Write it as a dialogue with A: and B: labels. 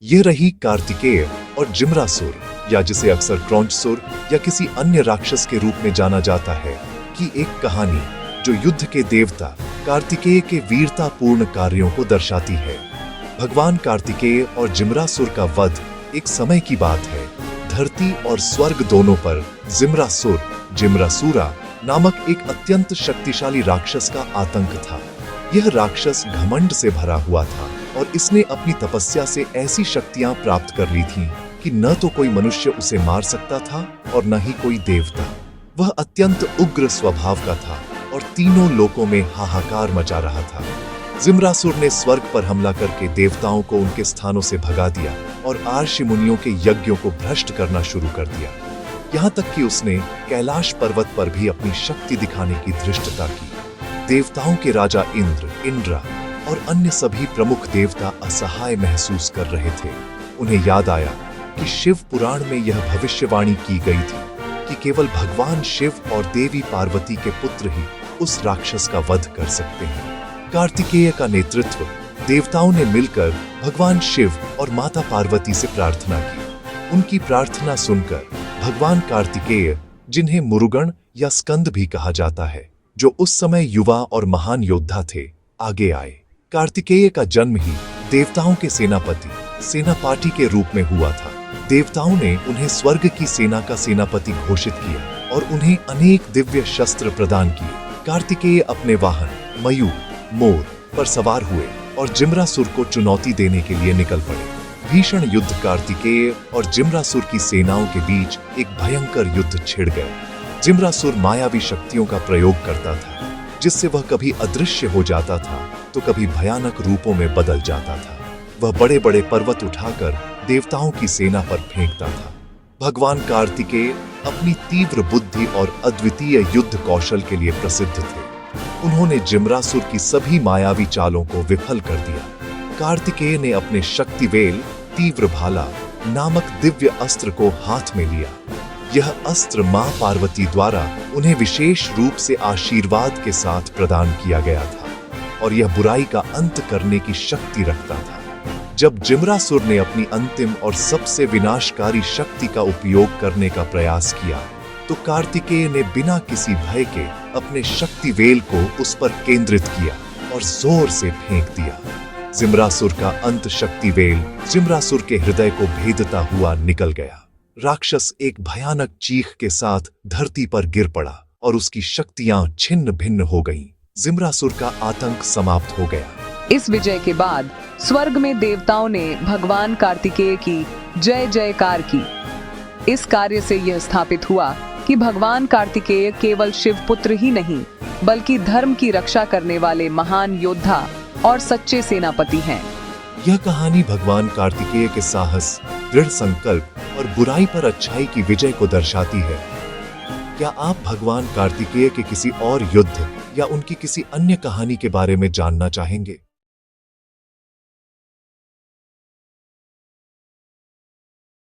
A: ये रही कार्तिकेय और जिम्रासुर, या जिसे अक्सर क्रौंचसुर या किसी अन्य राक्षस के रूप में जाना जाता है, की एक कहानी जो युद्ध के देवता कार्तिकेय के वीरतापूर्ण कार्यों को दर्शाती है। भगवान कार्तिकेय और जिम्रासुर का वध एक समय की बात है। धरती और स्वर्ग दोनों पर जिम्रासुर, जिम्रासुरा नामक एक अत्यंत शक्तिशाली राक्षस का आतंक था। यह राक्षस घमंड से भरा हुआ था और इसने अपनी तपस्या से ऐसी शक्तियां प्राप्त कर ली थीं कि न तो कोई मनुष्य उसे मार सकता था और न ही कोई देवता। वह अत्यंत उग्र स्वभाव का था और तीनों लोकों में हाहाकार मचा रहा था। जिम्रासुर ने स्वर्ग पर हमला करके देवताओं को उनके स्थानों से भगा दिया और आर्षि मुनियों के यज्ञों को भ्रष्ट करना शुरू कर दिया। यहाँ तक कि उसने कैलाश पर्वत पर भी अपनी शक्ति दिखाने की धृष्टता की। देवताओं के राजा इंद्र और अन्य सभी प्रमुख देवता असहाय महसूस कर रहे थे। उन्हें याद आया कि शिव पुराण में यह भविष्यवाणी की गई थी कि केवल भगवान शिव और देवी पार्वती के पुत्र ही उस राक्षस का वध कर सकते हैं। कार्तिकेय का नेतृत्व देवताओं ने मिलकर भगवान शिव और माता पार्वती से प्रार्थना की। उनकी प्रार्थना सुनकर भगवान कार्तिकेय, जिन्हें मुरुगन या स्कंद भी कहा जाता है, जो उस समय युवा और महान योद्धा थे, आगे आए। कार्तिकेय का जन्म ही देवताओं के सेनापति के रूप में हुआ था। देवताओं ने उन्हें स्वर्ग की सेना का सेनापति घोषित किया और उन्हें अनेक दिव्य शस्त्र प्रदान किए। कार्तिकेय अपने वाहन मयूर, मोर पर सवार हुए और जिम्रासुर को चुनौती देने के लिए निकल पड़े। भीषण युद्ध कार्तिकेय और जिम्रासुर की सेनाओं के बीच एक भयंकर युद्ध छिड़ गया। जिम्रासुर मायावी शक्तियों का प्रयोग करता था, जिससे वह कभी अदृश्य हो जाता था तो कभी भयानक रूपों में बदल जाता था। वह बड़े बड़े पर्वत उठाकर देवताओं की सेना पर फेंकता था। भगवान कार्तिकेय अपनी तीव्र बुद्धि और अद्वितीय युद्ध कौशल के लिए प्रसिद्ध थे। उन्होंने जिम्रासुर की सभी मायावी चालों को विफल कर दिया। कार्तिकेय ने अपने शक्तिवेल तीव्र भाला नामक दिव्य अस्त्र को हाथ में लिया। यह अस्त्र मां पार्वती द्वारा उन्हें विशेष रूप से आशीर्वाद के साथ प्रदान किया गया था और यह बुराई का अंत करने की शक्ति रखता था। जब जिम्रासुर ने अपनी अंतिम और सबसे विनाशकारी शक्ति का उपयोग करने का प्रयास किया तो कार्तिकेय ने बिना किसी भय के अपने शक्तिवेल को उस पर केंद्रित किया और जोर से फेंक दिया। जिम्रासुर का अंत शक्तिवेल जिम्रासुर के हृदय को भेदता हुआ निकल गया। राक्षस एक भयानक चीख के साथ धरती पर गिर पड़ा और उसकी शक्तियां छिन्न भिन्न हो गईं। जिम्रासुर का आतंक समाप्त हो गया।
B: इस विजय के बाद स्वर्ग में देवताओं ने भगवान कार्तिकेय की जय जयकार की। इस कार्य से यह स्थापित हुआ कि भगवान कार्तिकेय केवल शिव पुत्र ही नहीं, बल्कि धर्म की रक्षा करने वाले महान योद्धा और सच्चे सेनापति हैं।
A: यह कहानी भगवान कार्तिकेय के साहस, दृढ़ संकल्प और बुराई पर अच्छाई की विजय को दर्शाती है। क्या आप भगवान कार्तिकेय के किसी और युद्ध या उनकी किसी अन्य कहानी के बारे में जानना चाहेंगे?